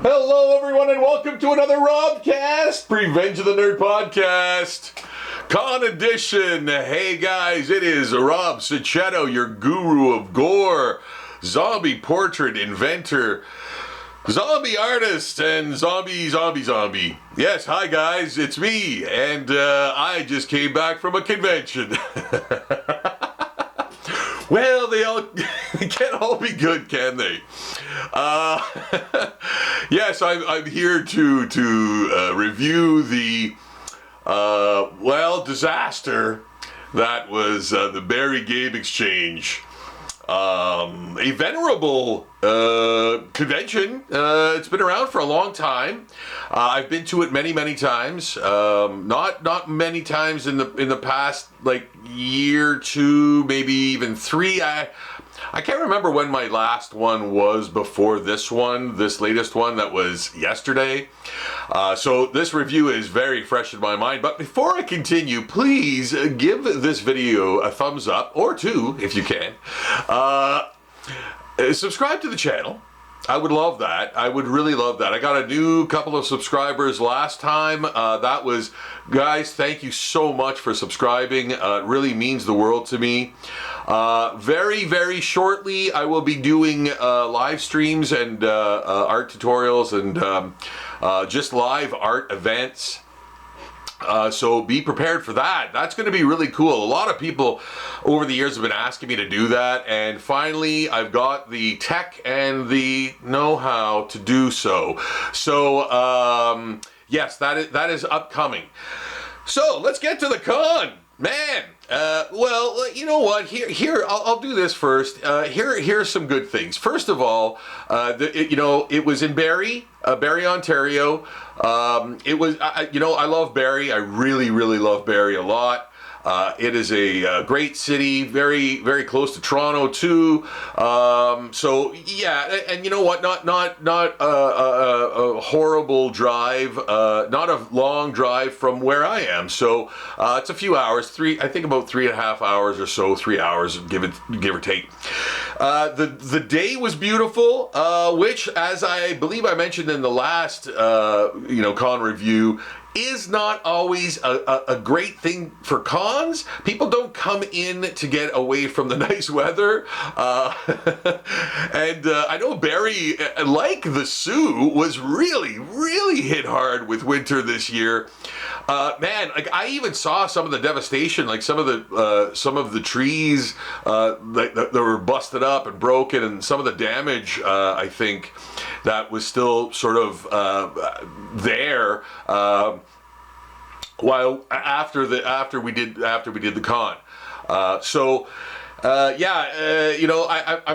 Hello, everyone, and welcome to another Robcast, Revenge of the Nerd podcast, Con Edition. Hey, guys, it is Rob Sachetto, your guru of gore, zombie portrait inventor, zombie artist, and zombie. Yes, hi, guys, it's me, and I just came back from a convention. Well, they can't all be good, can they? Yes, I'm here to review the disaster that was the Barrie Game Exchange. A venerable convention. It's been around for a long time. I've been to it many times. Not many times in the past year, two, maybe even three. I can't remember when my last one was before this one, this latest one that was yesterday. So this review is very fresh in my mind. But before I continue, please give this video a thumbs up, or two if you can. Subscribe to the channel. I would love that. I would really love that. I got a new couple of subscribers last time. That was, guys, thank you so much for subscribing. It really means the world to me. Very shortly, I will be doing live streams and art tutorials and just live art events. So be prepared for that. That's going to be really cool. A lot of people over the years have been asking me to do that, and finally I've got the tech and the know-how to do so. So yes, that is upcoming. So let's get to the con, man. Well, you know what? Here, I'll do this first. Here's some good things. First of all, it was in Barrie, Ontario. It was, I love Barrie. I really love Barrie a lot. It is a great city, very close to Toronto too. So yeah, and you know what? Not a horrible drive. Not a long drive from where I am. So it's a few hours. I think about 3.5 hours or so. 3 hours, give or take. The day was beautiful, which, as I believe I mentioned in the last con review, is not always a great thing for cons. People don't come in to get away from the nice weather. And I know Barrie, like the Sioux, was really hit hard with winter this year. Man, I even saw some of the devastation, some of the trees that were busted up and broken, and some of the damage, I think, that was still sort of there. While after we did the con, I'm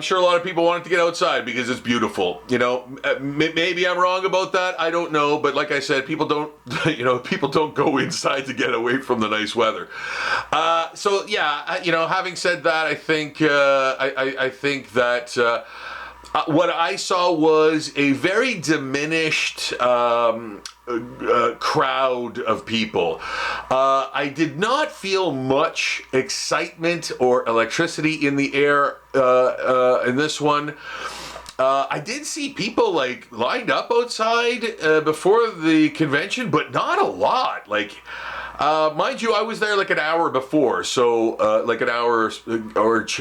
sure a lot of people wanted to get outside because it's beautiful. Maybe I'm wrong about that. I don't know, but like I said, people don't go inside to get away from the nice weather. Having said that, I think that. What I saw was a very diminished crowd of people. I did not feel much excitement or electricity in the air in this one. I did see people lined up outside before the convention, but not a lot. Mind you, I was there an hour before, so an hour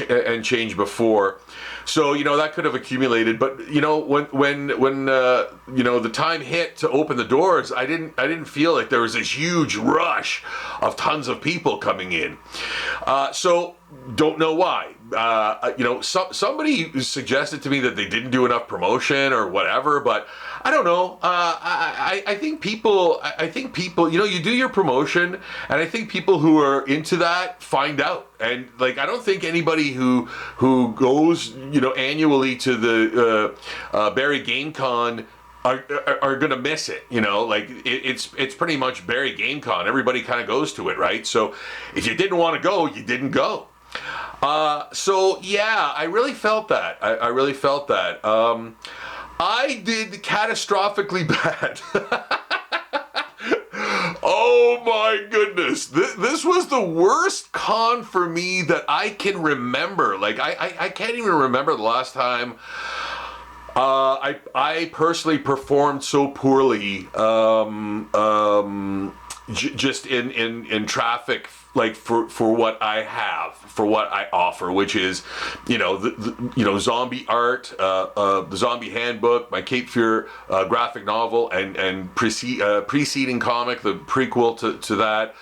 and change before. So, that could have accumulated, but, when the time hit to open the doors, I didn't feel like there was this huge rush of tons of people coming in. So don't know why. Somebody suggested to me that they didn't do enough promotion or whatever, but I don't know. I think people, you do your promotion, and I think people who are into that find out. And I don't think anybody who goes, annually to the Barrie Game Con are gonna miss it. It's pretty much Barrie Game Con. Everybody kind of goes to it, right? So if you didn't want to go, you didn't go. So yeah, I really felt that. I really felt that. I did catastrophically bad. Oh my goodness. This was the worst con for me that I can remember. I can't even remember the last time I personally performed so poorly, just in traffic, like for what I have, for what I offer, which is, zombie art, the zombie handbook, my Cape Fear graphic novel, and preceding comic, the prequel to that.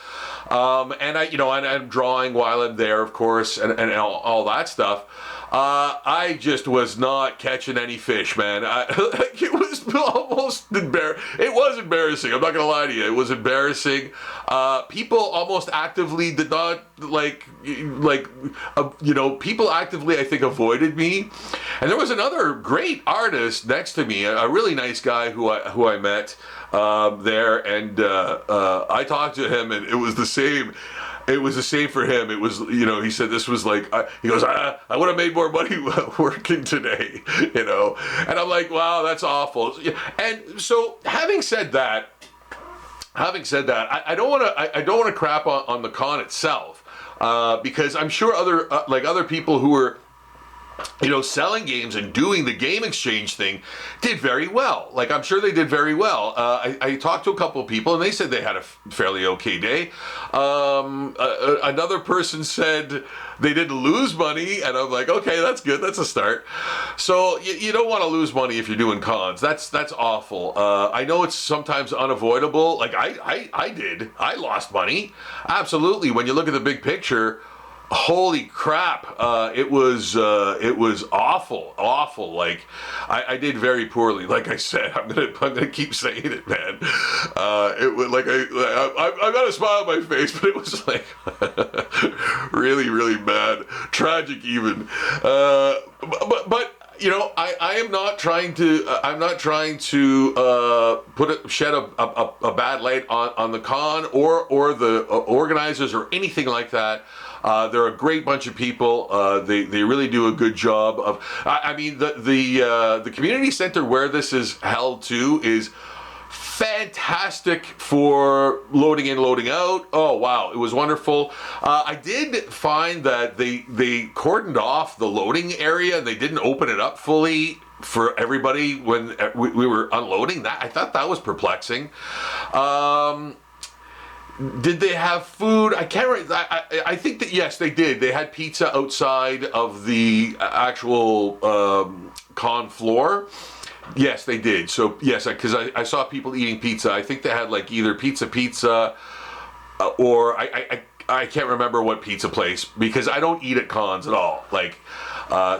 And I'm drawing while I'm there, of course, and all that stuff. I just was not catching any fish, man. It was almost embarrassing. It was embarrassing. I'm not gonna lie to you. It was embarrassing. People almost actively did not people actively, I think, avoided me. And there was another great artist next to me, a really nice guy who I met there, and I talked to him, and it was the same. It was the same for him. It was, he said this was like, he goes, I would have made more money working today, And I'm like, wow, that's awful. And so, having said that, I don't want to crap on the con itself, because I'm sure other people who were, selling games and doing the game exchange thing did very well. Like, I'm sure they did very well. I talked to a couple of people, and they said they had a fairly okay day. Another person said they didn't lose money, and I'm like, okay, that's good. That's a start. So you don't want to lose money if you're doing cons. That's awful. I know it's sometimes unavoidable. Like I did. I lost money. Absolutely. When you look at the big picture, holy crap, it was awful. Like, I did very poorly. Like I said, I'm gonna keep saying it, man. It was like, I got a smile on my face, but it was like really, really bad, tragic even. But I am not trying to. I'm not trying to shed a bad light on the con or the organizers or anything like that. They're a great bunch of people. They really do a good job of. I mean, the community center where this is held to is fantastic for loading in, loading out. Oh wow, it was wonderful. I did find that they cordoned off the loading area and they didn't open it up fully for everybody when we were unloading. That I thought that was perplexing. Did they have food? I can't remember. I think that yes, they did. They had pizza outside of the actual con floor. Yes, they did. So yes, because I saw people eating pizza. I think they had like either pizza, or I can't remember what pizza place, because I don't eat at cons at all. Like,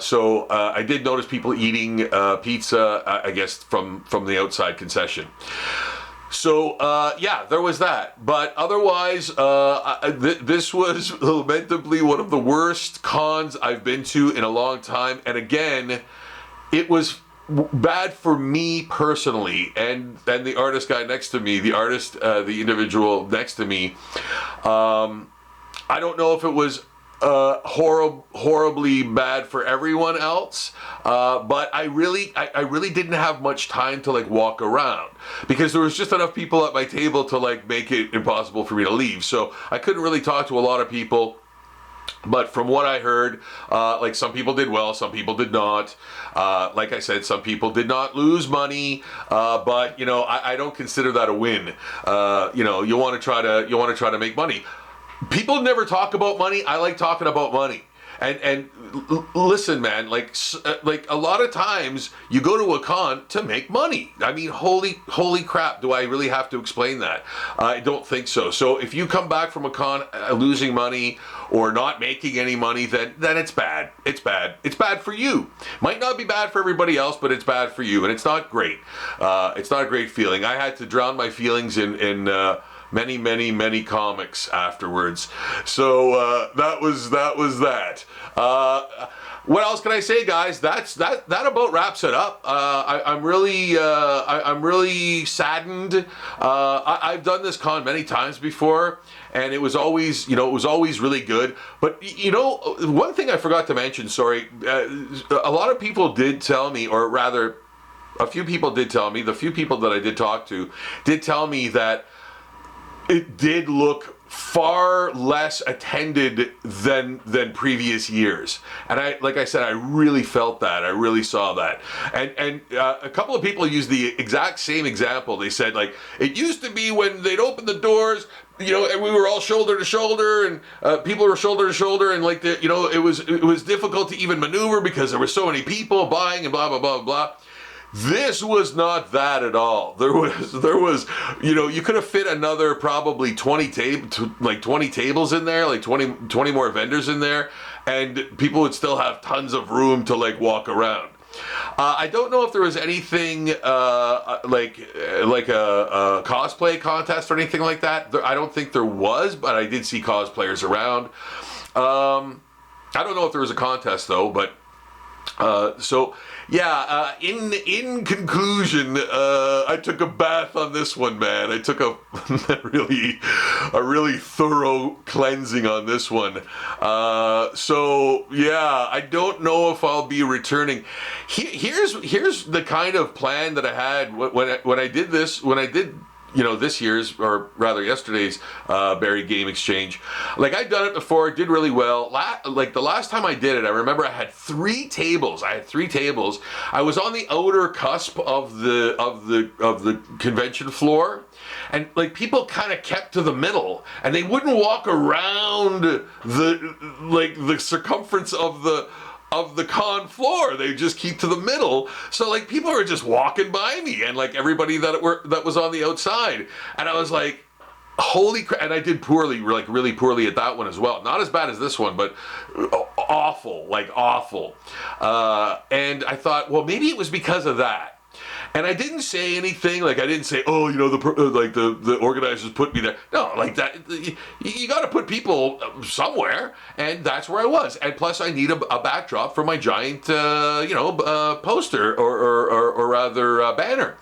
so I did notice people eating pizza. I guess from the outside concession. So, yeah, there was that. But otherwise, this was lamentably one of the worst cons I've been to in a long time. And again, it was bad for me personally, and the artist guy next to me, the individual next to me. I don't know if it was horribly bad for everyone else, but I really didn't have much time to like walk around, because there was just enough people at my table to like make it impossible for me to leave. So I couldn't really talk to a lot of people. But from what I heard, like some people did well, some people did not. Like I said, some people did not lose money, but I don't consider that a win. You want to try to make money. People never talk about money. I like talking about money. And listen, man, like a lot of times you go to a con to make money. I mean, holy crap, do I really have to explain that? I don't think so. So if you come back from a con losing money or not making any money, then it's bad. It's bad. It's bad for you. Might not be bad for everybody else, but it's bad for you, and it's not great. It's not a great feeling. I had to drown my feelings in many comics afterwards. So that was that. What else can I say, guys? That about wraps it up. I'm really saddened. I've done this con many times before, and it was always really good. But one thing I forgot to mention. Sorry, a lot of people did tell me, or rather, a few people did tell me. The few people that I did talk to did tell me that it did look far less attended than previous years. And like I said, I really felt that. I really saw that. And a couple of people used the exact same example. They said, like, it used to be when they'd open the doors, you know, and we were all shoulder to shoulder, and people were shoulder to shoulder, and like you know, it was difficult to even maneuver because there were so many people buying and blah blah blah blah. This was not that at all. There was, you know, you could have fit another probably 20 tables in there, like 20 more vendors in there, and people would still have tons of room to like walk around. I don't know if there was anything like a cosplay contest or anything like that. I don't think there was, but I did see cosplayers around. I don't know if there was a contest though, but so yeah, in conclusion, I took a bath on this one, man. I took a really thorough cleansing on this one. So yeah, I don't know if I'll be returning. Here's the kind of plan that I had when I did this, you know, this year's, or rather yesterday's Barrie Game Exchange. Like, I'd done it before, did really well. Like the last time I did it, I remember I had 3 tables. I was on the outer cusp of the convention floor, and like people kind of kept to the middle, and they wouldn't walk around the circumference of the con floor. They just keep to the middle. So like people were just walking by me, and like everybody that was on the outside. And I was like, holy crap. And I did poorly, like really poorly at that one as well. Not as bad as this one, but awful, like awful. And I thought, well, maybe it was because of that. And I didn't say anything, like I didn't say, oh, you know, the organizers put me there. No, like that, you got to put people somewhere, and that's where I was. And plus, I need a backdrop for my giant, poster or rather banner.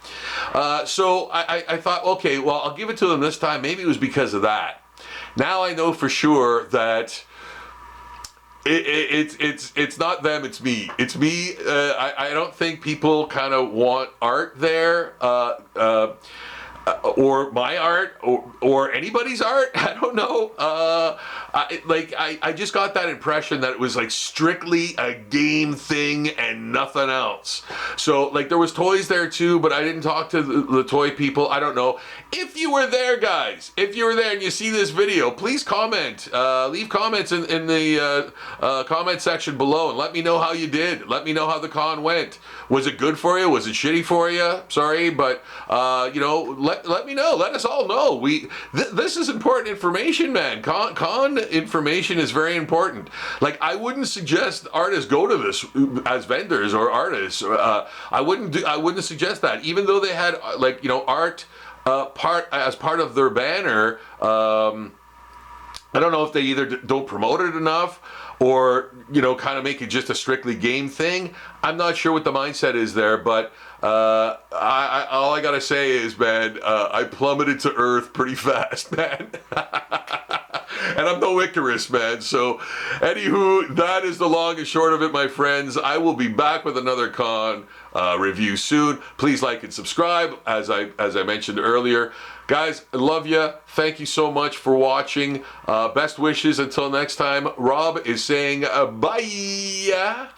So I thought, okay, well, I'll give it to them this time. Maybe it was because of that. Now I know for sure that it's not them, it's me. It's me. I don't think people kind of want art there, or my art, or anybody's art. I don't know. I just got that impression that it was like strictly a game thing and nothing else. So like there was toys there too, but I didn't talk to the toy people. I don't know. If you were there, guys, if you were there and you see this video, please comment. Leave comments in the comment section below and let me know how you did. Let me know how the con went. Was it good for you? Was it shitty for you? Sorry, but let me know. Let us all know. This is important information, man. Con information is very important. Like, I wouldn't suggest artists go to this as vendors or artists. I wouldn't suggest that, even though they had art part of their banner. I don't know if they either don't promote it enough or, kind of make it just a strictly game thing. I'm not sure what the mindset is there, but all I gotta say is, man, I plummeted to earth pretty fast, man. And I'm no Icarus, man. So, anywho, that is the long and short of it, my friends. I will be back with another con review soon. Please like and subscribe, as I mentioned earlier. Guys, I love you. Thank you so much for watching. Best wishes until next time. Rob is saying bye.